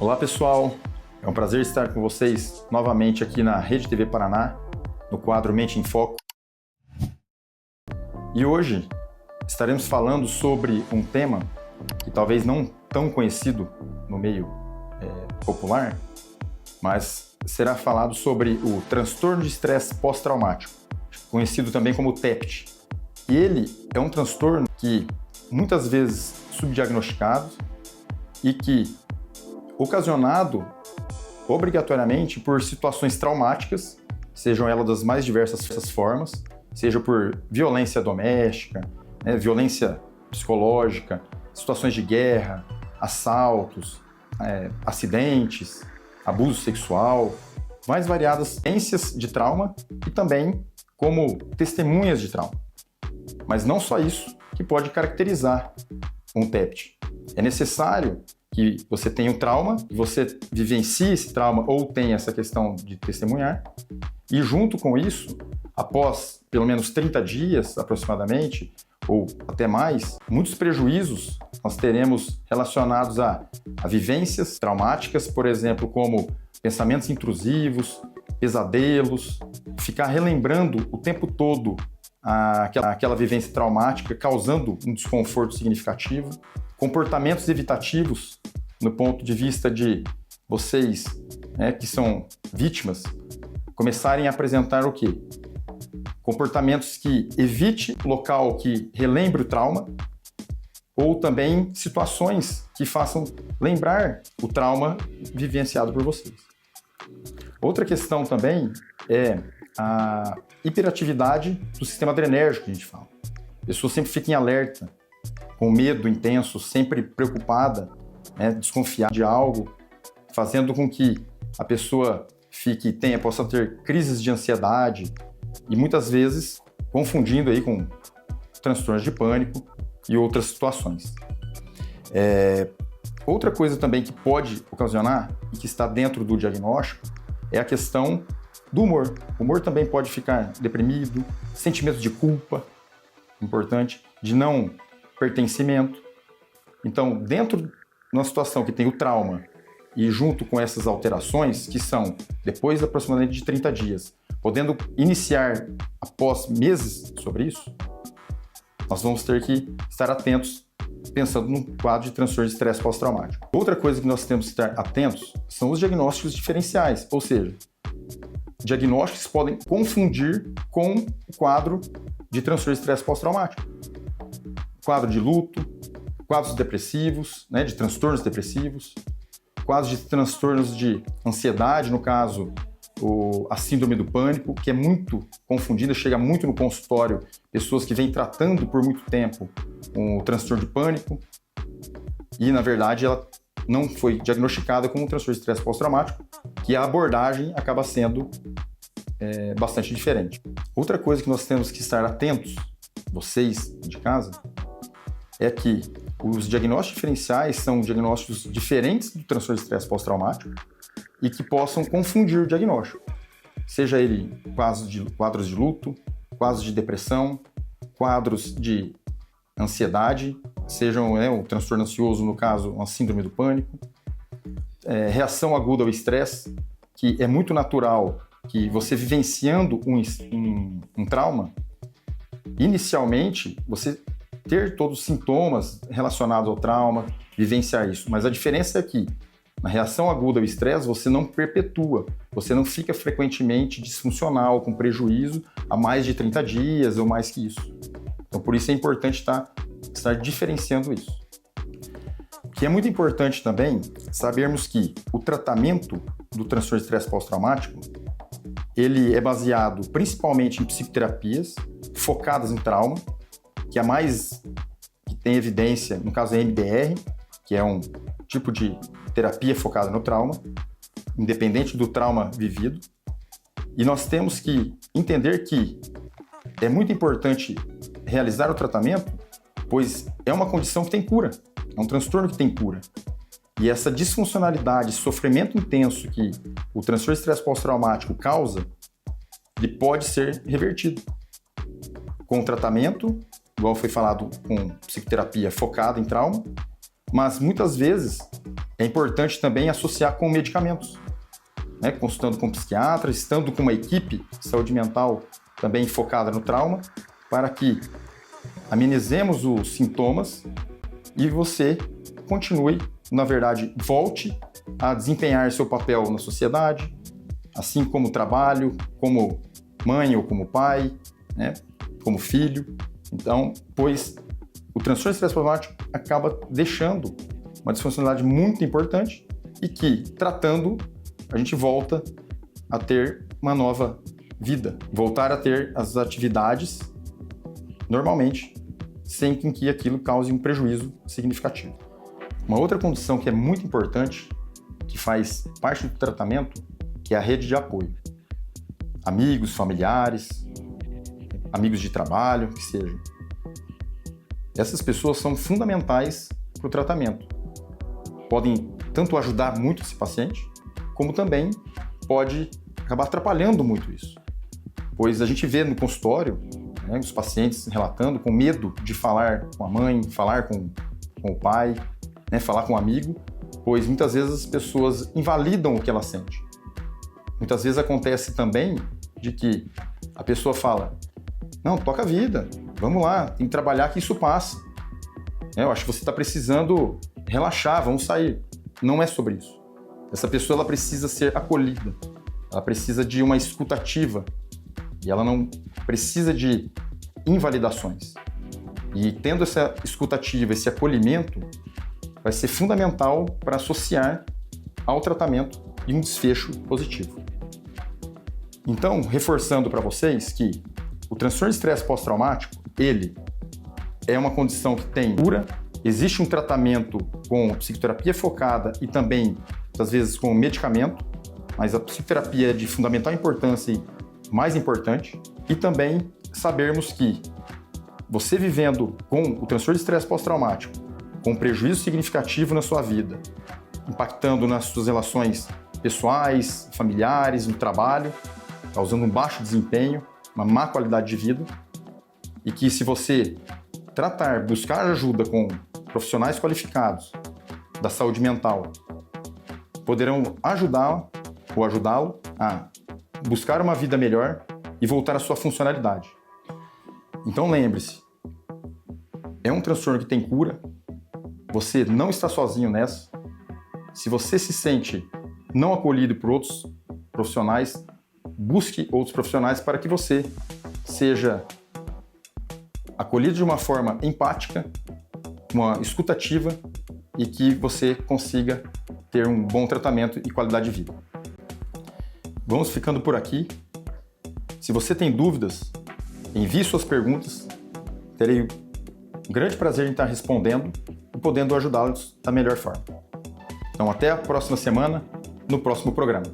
Olá pessoal, é um prazer estar com vocês novamente aqui na Rede TV Paraná, no quadro Mente em Foco. E hoje estaremos falando sobre um tema que talvez não tão conhecido no meio popular, mas será falado sobre o transtorno de estresse pós-traumático, conhecido também como TEPT. E ele é um transtorno que muitas vezes subdiagnosticado e que ocasionado obrigatoriamente por situações traumáticas, sejam elas das mais diversas formas, seja por violência doméstica, violência psicológica, situações de guerra, assaltos, acidentes, abuso sexual, mais variadas experiências de trauma e também como testemunhas de trauma. Mas não só isso que pode caracterizar um TEPT. É necessário que você tenha um trauma, que você vivencie esse trauma ou tenha essa questão de testemunhar, e junto com isso, após pelo menos 30 dias aproximadamente, ou até mais, muitos prejuízos nós teremos relacionados a vivências traumáticas, por exemplo, como pensamentos intrusivos, pesadelos, ficar relembrando o tempo todo aquela vivência traumática, causando um desconforto significativo, comportamentos evitativos no ponto de vista de vocês, que são vítimas, começarem a apresentar o quê? Comportamentos que evite o local que relembre o trauma ou também situações que façam lembrar o trauma vivenciado por vocês. Outra questão também é a hiperatividade do sistema adrenérgico que a gente fala. A pessoa sempre fica em alerta, com medo intenso, sempre preocupada, desconfiada de algo, fazendo com que a pessoa possa ter crises de ansiedade e muitas vezes confundindo aí com transtornos de pânico e outras situações. Outra coisa também que pode ocasionar e que está dentro do diagnóstico é a questão do humor. O humor também pode ficar deprimido, sentimento de culpa, importante, de não pertencimento. Então, dentro de uma situação que tem o trauma e junto com essas alterações, que são depois aproximadamente de 30 dias, podendo iniciar após meses sobre isso, nós vamos ter que estar atentos pensando num quadro de transtorno de estresse pós-traumático. Outra coisa que nós temos que estar atentos são os diagnósticos diferenciais, ou seja, diagnósticos podem confundir com o quadro de transtorno de estresse pós-traumático. Quadro de luto, quadros depressivos, de transtornos depressivos, quadros de transtornos de ansiedade, no caso, a síndrome do pânico, que é muito confundida, chega muito no consultório, pessoas que vêm tratando por muito tempo o transtorno de pânico e, na verdade, ela não foi diagnosticada como um transtorno de estresse pós-traumático, que a abordagem acaba sendo bastante diferente. Outra coisa que nós temos que estar atentos, vocês de casa, é que os diagnósticos diferenciais são diagnósticos diferentes do transtorno de estresse pós-traumático e que possam confundir o diagnóstico. Seja ele quadros de luto, quadros de depressão, quadros de ansiedade, sejam o transtorno ansioso, no caso, uma síndrome do pânico, reação aguda ao estresse, que é muito natural que você vivenciando um trauma, inicialmente você ter todos os sintomas relacionados ao trauma, vivenciar isso. Mas a diferença é que, na reação aguda ao estresse, você não perpetua, você não fica frequentemente disfuncional, com prejuízo há mais de 30 dias ou mais que isso. Então, por isso é importante estar diferenciando isso. O que é muito importante também, sabermos que o tratamento do transtorno de estresse pós-traumático, ele é baseado principalmente em psicoterapias focadas em trauma, que a mais que tem evidência, no caso é MDR, que é um tipo de terapia focada no trauma, independente do trauma vivido. E nós temos que entender que é muito importante realizar o tratamento, pois é uma condição que tem cura, é um transtorno que tem cura. E essa disfuncionalidade, sofrimento intenso que o transtorno de estresse pós-traumático causa, ele pode ser revertido com tratamento, igual foi falado, com psicoterapia focada em trauma, mas muitas vezes é importante também associar com medicamentos, né? Consultando com psiquiatras, estando com uma equipe de saúde mental também focada no trauma, para que amenizemos os sintomas e você continue, na verdade, volte a desempenhar seu papel na sociedade, assim como trabalho, como mãe ou como pai, né? Como filho. Então, pois o transtorno de estresse pós-traumático acaba deixando uma disfuncionalidade muito importante e que, tratando, a gente volta a ter uma nova vida, voltar a ter as atividades normalmente, sem que aquilo cause um prejuízo significativo. Uma outra condição que é muito importante, que faz parte do tratamento, que é a rede de apoio. Amigos, familiares, amigos de trabalho, que seja. Essas pessoas são fundamentais para o tratamento. Podem tanto ajudar muito esse paciente, como também pode acabar atrapalhando muito isso. Pois a gente vê no consultório, né, os pacientes relatando com medo de falar com a mãe, falar com o pai, né, falar com um amigo, pois muitas vezes as pessoas invalidam o que ela sente. Muitas vezes acontece também de que a pessoa fala: não, toca a vida, vamos lá, tem que trabalhar que isso passa. Eu acho que você está precisando relaxar, vamos sair. Não é sobre isso. Essa pessoa ela precisa ser acolhida, ela precisa de uma escuta ativa e ela não precisa de invalidações. E tendo essa escuta ativa, esse acolhimento, vai ser fundamental para associar ao tratamento e um desfecho positivo. Então, reforçando para vocês que o transtorno de estresse pós-traumático, ele é uma condição que tem cura, existe um tratamento com psicoterapia focada e também, às vezes, com medicamento, mas a psicoterapia é de fundamental importância e mais importante, e também sabermos que você vivendo com o transtorno de estresse pós-traumático, com prejuízo significativo na sua vida, impactando nas suas relações pessoais, familiares, no trabalho, causando um baixo desempenho, uma má qualidade de vida, e que se você tratar, buscar ajuda com profissionais qualificados da saúde mental, poderão ajudá-lo a buscar uma vida melhor e voltar à sua funcionalidade. Então lembre-se, é um transtorno que tem cura, você não está sozinho nessa. Se você se sente não acolhido por outros profissionais, busque outros profissionais para que você seja acolhido de uma forma empática, uma escutativa e que você consiga ter um bom tratamento e qualidade de vida. Vamos ficando por aqui. Se você tem dúvidas, envie suas perguntas. Terei um grande prazer em estar respondendo e podendo ajudá-los da melhor forma. Então, até a próxima semana, no próximo programa.